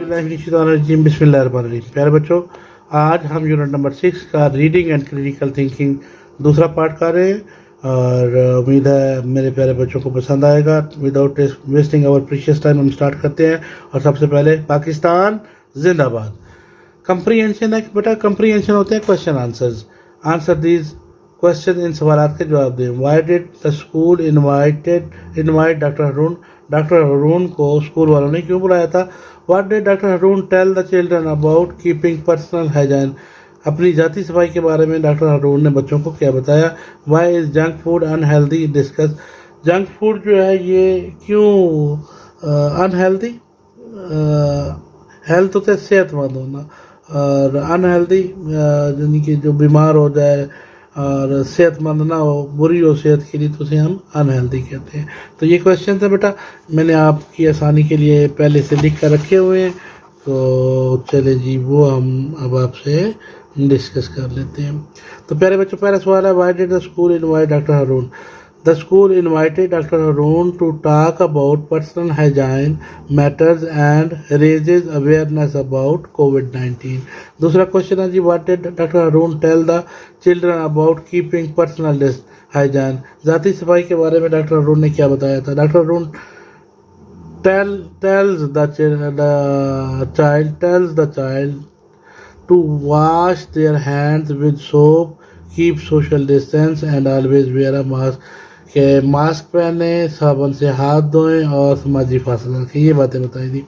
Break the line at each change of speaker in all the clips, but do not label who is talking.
औज़ुबिल्लाहिमिनश्शैतानिर्रजीम बिस्मिल्लाहिर्रहमानिर्रहीम। प्यारे बच्चों, आज हम यूनिट नंबर 6 का रीडिंग एंड क्रिटिकल थिंकिंग दूसरा पार्ट कर रहे हैं और उम्मीद है मेरे प्यारे बच्चों को पसंद आएगा। Without wasting our precious time हम स्टार्ट करते हैं। और सबसे पहले पाकिस्तान जिंदाबाद। कंप्रीहेंशन है कि बेटा कंप्रीहेंशन होते हैं question answers. Answer these question, इन सवाल के जवाब दें। Why did the school invite doctor Haroon? Doctor Haroon को स्कूल वालों ने क्यों बुलाया था? What did doctor Haroon tell the children about keeping personal hygiene? अपनी जाति सफाई के बारे में डॉक्टर हरून ने बच्चों को क्या बताया? Why is junk food unhealthy? Discuss. Junk food जो है ये क्यों अनहेल्दी? हेल्थ होता है सेहतमंद होना, और अनहेल्दी यानी कि जो बीमार हो जाए और सेहतमंद ना हो, बुरी हो सेहत के लिए, तो उसे हम अनहेल्दी कहते हैं। तो ये क्वेश्चन है बेटा, मैंने आपकी आसानी के लिए पहले से लिख कर रखे हुए हैं, तो चले जी वो हम अब आपसे डिस्कस कर लेते हैं। तो प्यारे बच्चों, पहला सवाल है, why did the school invite doctor Haroon? The school invited Dr. Haroon to talk about personal hygiene matters and raises awareness about COVID-19. दूसरा क्वेश्चन है जी, what did Dr. Haroon tell the children about keeping personal hygiene? जाति सफाई के बारे में doctor Haroon ने क्या बताया था? Doctor Haroon tells the child to wash their hands with soap, keep social distance and always wear a mask. के मास्क पहने, साबुन से हाथ धोएं और समाजी फासला रखें। ये बातें बताई थी।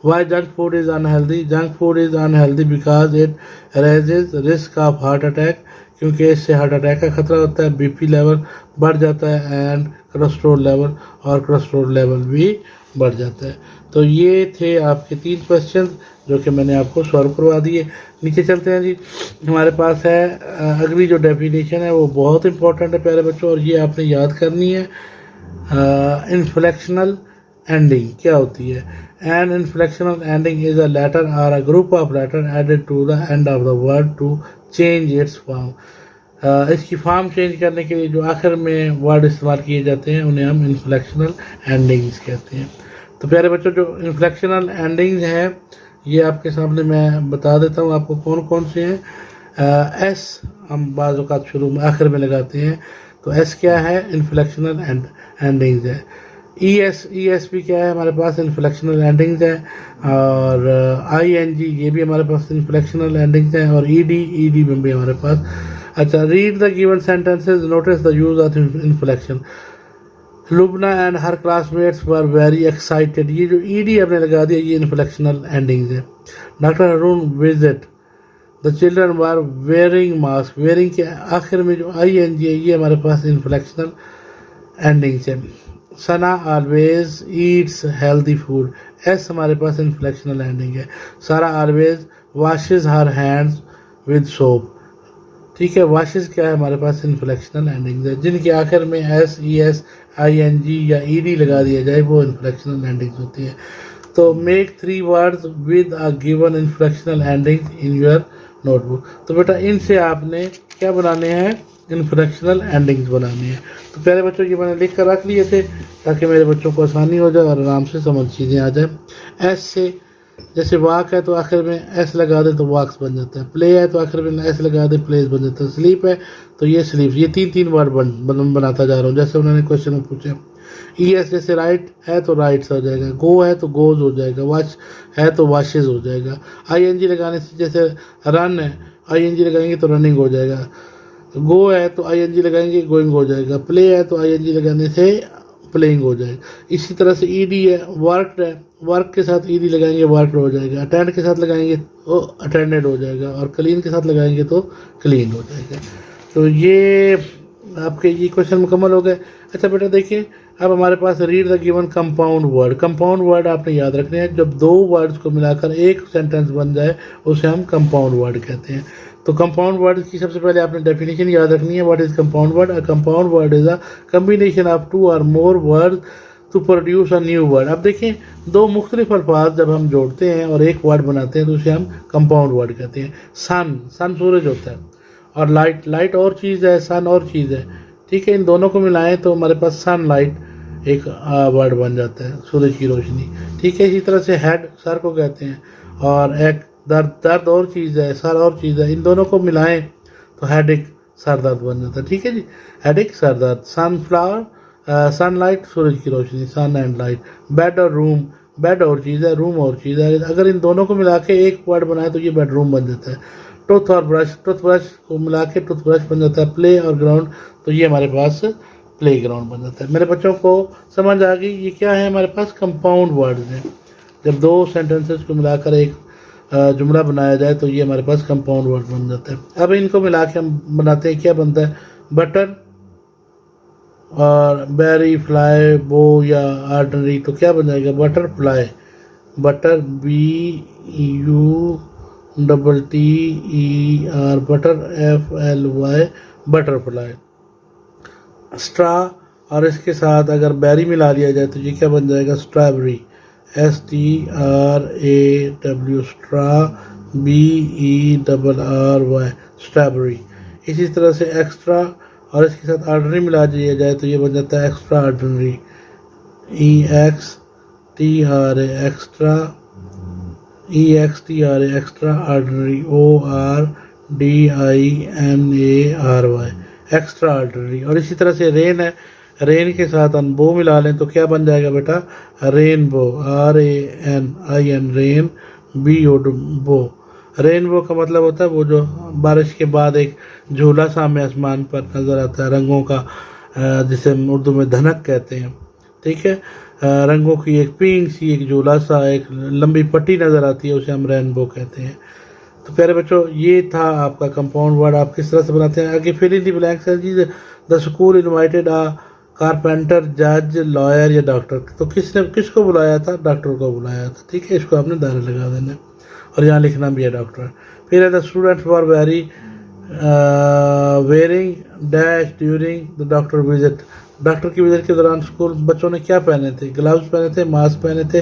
Why junk food is unhealthy? Junk food is unhealthy because it raises risk of heart attack, क्योंकि इससे हार्ट अटैक का खतरा होता है, बीपी लेवल बढ़ जाता है एंड कोलेस्ट्रॉल लेवल भी बढ़ जाता है। तो ये थे आपके 3 क्वेश्चन जो कि मैंने आपको सॉल्व करवा दिए। नीचे चलते हैं जी। हमारे पास है अगली जो डेफिनेशन है वो बहुत इंपॉर्टेंट है प्यारे बच्चों, और ये आपने याद करनी है। इन्फ्लेक्शनल एंडिंग क्या होती है? An inflectional ending is a letter or a group of letter added to the end of the word to change its form. इसकी फॉर्म चेंज करने के लिए जो आखिर में वर्ड इस्तेमाल किए जाते हैं उन्हें हम इन्फ्लेक्शनल एंडिंग्स कहते हैं। तो प्यारे बच्चों, जो इन्फ्लेक्शनल एंडिंग्स हैं ये आपके सामने मैं बता देता हूँ आपको कौन कौन से हैं। एस हम बाज़ औक़ात शुरू में आखिर में लगाते हैं, तो एस क्या है? इन्फ्लेक्शनल एंडिंग्स है। ई एस भी क्या है? हमारे पास इन्फ्लेक्शनल एंडिंग्स है। और आई एन जी ये भी हमारे पास इन्फ्लेक्शनल एंडिंग्स हैं। और ई डी में भी हमारे पास। अच्छा, read the given sentences, notice the use of inflection. Lubna and her classmates were very excited, ये जो ईडी हमने लगा दिया ये इन्फ्लेक्शनल एंडिंग्स है। Doctor Haroon visit the children were wearing mask, wearing के आखिर में जो आई एन जी है ये हमारे पास इन्फ्लेक्शनल एंडिंग्स है। Sana always eats healthy food, S हमारे पास इन्फ्लेक्शनल एंडिंग है। Sara always washes her hands with soap, ठीक है। वाशिस क्या है? हमारे पास इन्फ्लेक्शनल एंडिंग्स है। जिनके आखिर में S, E S, I N G या ई डी लगा दिया जाए वो इन्फ्लेक्शनल एंडिंग्स होती है। तो make 3 words with a given inflectional endings in your notebook. तो बेटा इनसे आपने क्या बनाने हैं? इन्फ्लेक्शनल एंडिंग्स बनाने हैं। तो प्यारे बच्चों ये मैंने लिख कर रख लिए थे ताकि मेरे बच्चों को आसानी हो जाए और आराम से समझ चीज़ें आ जाए। एस से जैसे वाक है तो आखिर में एस लगा दे तो वाक्स बन जाता है। प्ले है तो आखिर में एस लगा दे प्लेस बन जाता है। स्लीप है तो ये स्लीप। ये 3 वर्ड बनाता जा रहा हूँ जैसे उन्होंने क्वेश्चन में पूछे। ई एस जैसे राइट है तो राइट्स हो जाएगा, गो है तो गोज हो जाएगा, वॉच है तो वॉशेज हो जाएगा। आई एन जी लगाने से जैसे रन है, आई एन जी लगाएंगे तो रनिंग हो जाएगा। गो है तो आई एन जी लगाएंगे गोइंग हो जाएगा। प्ले है तो आई एन जी लगाने से प्लेइंग हो जाएगा। इसी तरह से ई डी है, वर्क है, वर्क के साथ ई डी लगाएंगे वर्क हो जाएगा। अटेंड के साथ लगाएंगे तो अटेंडेड हो जाएगा। और क्लीन के साथ लगाएंगे तो क्लीन हो जाएगा। तो ये आपके ये क्वेश्चन मुकम्मल हो गए। अच्छा बेटा देखिए, अब हमारे पास read the given compound word. Compound word आपने याद रखने हैं, जब 2 वर्ड्स को मिलाकर एक सेंटेंस बन जाए उसे हम कंपाउंड वर्ड कहते हैं। तो कंपाउंड वर्ड की सबसे पहले आपने डेफिनेशन याद रखनी है। What is compound word? A compound word is a combination of 2 or more word to produce a new word. अब देखिए 2 मुख्तलिफ अल्फाज जब हम जोड़ते हैं और एक वर्ड बनाते हैं तो उसे हम कंपाउंड वर्ड कहते हैं। सन सूरज होता है, और लाइट और चीज़ है, सन और चीज़ है, ठीक है। इन दोनों को मिलाएं तो हमारे पास सनलाइट एक वर्ड बन जाता है, सूरज की रोशनी, ठीक है। इसी तरह से हेड सर को कहते हैं, और एक दर्द और चीज़ है, सर और चीज़ है, इन दोनों को मिलाएं तो हेडेक सर दर्द बन जाता है। ठीक है जी, हेडेक सर दर्द। सनफ्लावर सनलाइट सूरज की रोशनी, सन एंड लाइट। बेड और रूम, बेड और चीज़ है, रूम और चीज़ है, अगर इन दोनों को मिला के एक वर्ड बनाए तो ये बेडरूम बन जाता है। टूथ और ब्रश, टूथब्रश को मिला के टूथब्रश बन जाता है। प्ले और ग्राउंड, तो ये हमारे पास प्ले ग्राउंड बन जाता है। मेरे बच्चों को समझ आ गई ये क्या है, हमारे पास कंपाउंड वर्ड्स हैं। जब दो सेंटेंसेस को मिलाकर एक जुमला बनाया जाए तो ये हमारे पास कंपाउंड वर्ड बन जाता है। अब इनको मिला के हम बनाते हैं, क्या बनता है, बटर और बेरी, फ्लाई, बो या आर्डनरी, तो क्या बन जाएगा, butter fly. Butter BUTTER, butter FLY, butterfly. Straw और इसके साथ अगर बेरी मिला लिया जाए तो ये क्या बन जाएगा, strawberry. STRAW, straw, BERRY, strawberry. इसी तरह से एक्स्ट्रा और इसके साथ ऑर्डनरी मिला दिया जाए तो ये बन जाता है extra ordinary. EXTRA, extra, extra ordinary. ORDINARY, extra ordinary. और इसी तरह से रेन है, रेन के साथ हम बो मिला लें तो क्या बन जाएगा बेटा, रेनबो। RANIN, रेन, BO, बो। रेनबो का मतलब होता है वो जो बारिश के बाद एक झूला सा हमें आसमान पर नज़र आता है, रंगों का, जिसे हम उर्दू में धनक कहते हैं। ठीक है, रंगों की एक पिंक सी एक झूला सा एक लंबी पट्टी नज़र आती है, उसे हम रेनबो कहते हैं। तो प्यारे बच्चों, ये था आपका कंपाउंड वर्ड, आप किस तरह से बनाते हैं। आगे फिल इन द ब्लैंक्स है जी। The school invited a carpenter, जज, लॉयर या डॉक्टर। तो किसने किसको बुलाया था, डॉक्टर को बुलाया था। ठीक है, इसको आपने दायरा लगा देना है और यहाँ लिखना भी है डॉक्टर। फिर है the students for wearing dash during the doctor visit. Doctor की विजिट के दौरान स्कूल बच्चों ने क्या पहने थे, ग्लव्स पहने थे, मास्क पहने थे,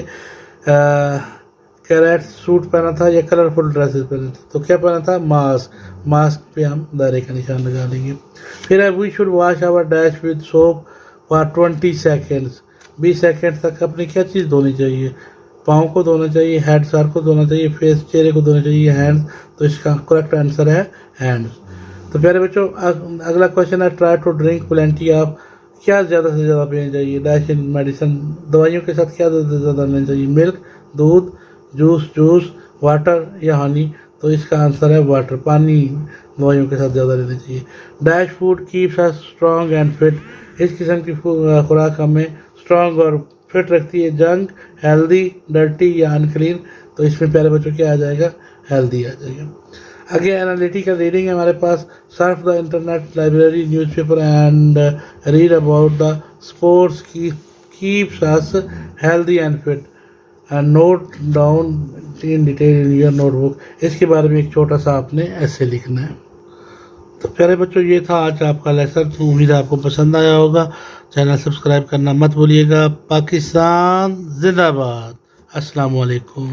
कैरेट सूट पहना था या कलरफुल ड्रेसेस पहने थे। तो क्या पहना था, मास्क। मास्क पे हम दायरे का निशान लगा लेंगे। फिर है we should wash our dash with soap for 20 seconds. 20 second तक अपनी क्या चीज़ धोनी चाहिए, पाँव को धोना चाहिए, हेड सर को धोना चाहिए, फेस चेहरे को धोना चाहिए, हैंड्स। तो इसका करेक्ट आंसर है हैंड्स। तो प्यारे बच्चों, अगला क्वेश्चन है try to drink plenty of. क्या ज़्यादा से ज़्यादा पीना चाहिए, डैश इन मेडिसिन। दवाइयों के साथ क्या ज़्यादा से ज़्यादा लेना चाहिए, मिल्क, दूध, जूस, वाटर या हनी। तो इसका आंसर है वाटर, पानी दवाइयों के साथ ज़्यादा लेना चाहिए। Dash food keeps us strong and fit. इस किस्म की खुराक हमें स्ट्रॉन्ग और फिट रखती है। जंक, हेल्दी, डर्टी या अनक्लीन। तो इसमें प्यारे बच्चों क्या आ जाएगा, हेल्दी आ जाएगा। आगे एनालिटिकल रीडिंग है हमारे पास। Surf the internet, library, newspaper and read about the sports keeps us healthy and fit and note down in detail in your notebook. इसके बारे में एक छोटा सा आपने ऐसे लिखना है। तो प्यारे बच्चों, ये था आज आपका लेसन। तो उम्मीद है आपको पसंद आया होगा। चैनल सब्सक्राइब करना मत भूलिएगा। पाकिस्तान जिंदाबाद। अस्सलाम वालेकुम।